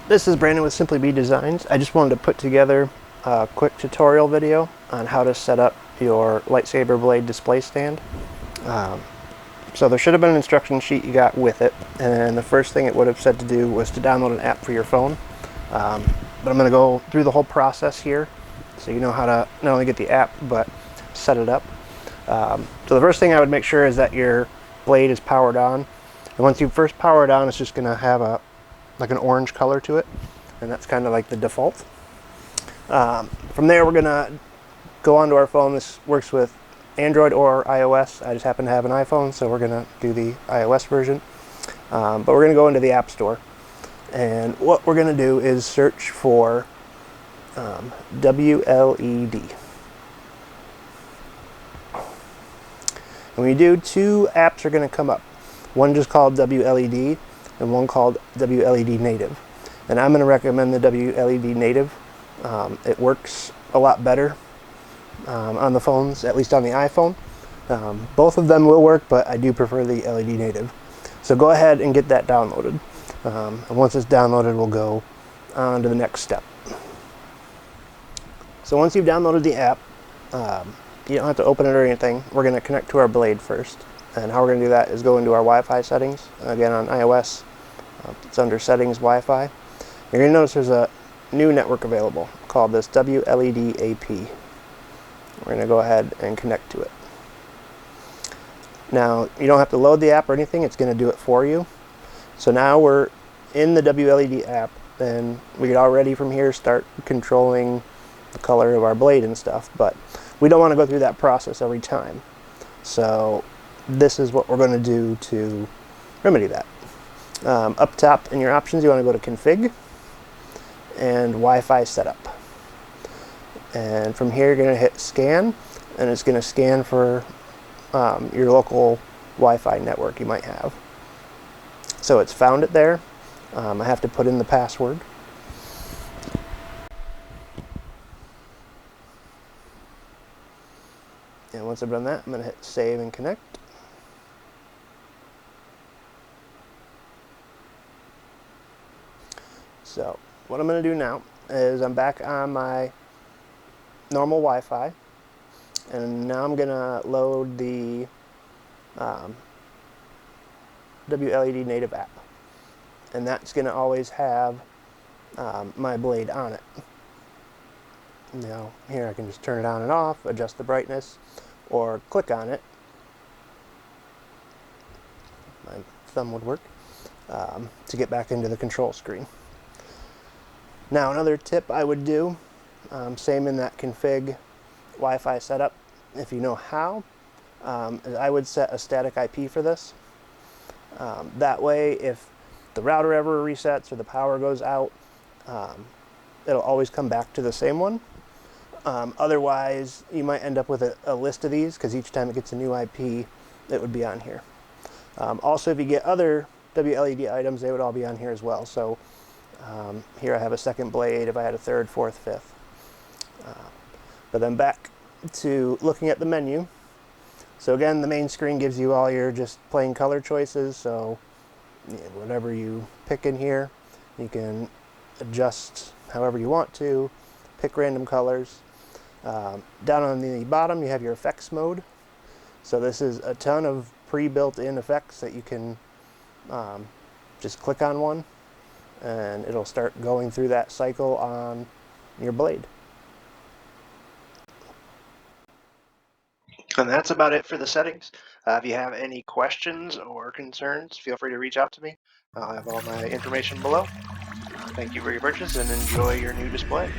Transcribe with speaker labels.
Speaker 1: This is Brandon with Simply Be Designs. I just wanted to put together a quick tutorial video on how to set up your lightsaber blade display stand. So there should have been an instruction sheet you got with it, and the first thing it would have said to do was to download an app for your phone. But I'm going to go through the whole process here so you know how to not only get the app but set it up. So the first thing I would make sure is that your blade is powered on. And once you first power it on, it's just going to have like an orange color to it, and that's kind of like the default. From there, we're going to go onto our phone. This works with Android or iOS. I just happen to have an iPhone, so we're going to do the iOS version. But we're going to go into the App Store, and what we're going to do is search for WLED. And when you do, two apps are going to come up. One just called WLED and one called WLED Native. And I'm going to recommend the WLED Native. It works a lot better on the phones, at least on the iPhone. Both of them will work, but I do prefer the LED Native. So go ahead and get that downloaded. And once it's downloaded, we'll go on to the next step. So once you've downloaded the app, you don't have to open it or anything. We're going to connect to our blade first. And how we're going to do that is go into our Wi-Fi settings. Again, on iOS, it's under Settings Wi-Fi. You're going to notice there's a new network available called this WLED AP. We're going to go ahead and connect to it. Now, you don't have to load the app or anything. It's going to do it for you. So now we're in the WLED app, and we could already from here start controlling the color of our blade and stuff, but we don't want to go through that process every time. So this is what we're going to do to remedy that. Up top in your options, you want to go to Config and Wi-Fi Setup. And from here, you're going to hit Scan, and it's going to scan for your local Wi-Fi network you might have. So it's found it there. I have to put in the password. And once I've done that, I'm going to hit Save and Connect. So what I'm going to do now is I'm back on my normal Wi-Fi, and now I'm going to load the WLED Native app, and that's going to always have my blade on it. Now here I can just turn it on and off, adjust the brightness, or click on it. My thumb would work to get back into the control screen. Now another tip I would do, same in that config Wi-Fi setup, if you know how, is I would set a static IP for this. That way, if the router ever resets or the power goes out, it'll always come back to the same one. Otherwise, you might end up with a list of these, because each time it gets a new IP, it would be on here. Also, if you get other WLED items, they would all be on here as well. So here I have a second blade, if I had a third, fourth, fifth. But then back to looking at the menu. So again, the main screen gives you all your just plain color choices. So whatever you pick in here, you can adjust however you want to, pick random colors. Down on the bottom, you have your effects mode. So this is a ton of pre-built-in effects that you can just click on one, and it'll start going through that cycle on your blade. And that's about it for the settings. If you have any questions or concerns, feel free to reach out to me. I'll have all my information below. Thank you for your purchase, and enjoy your new display.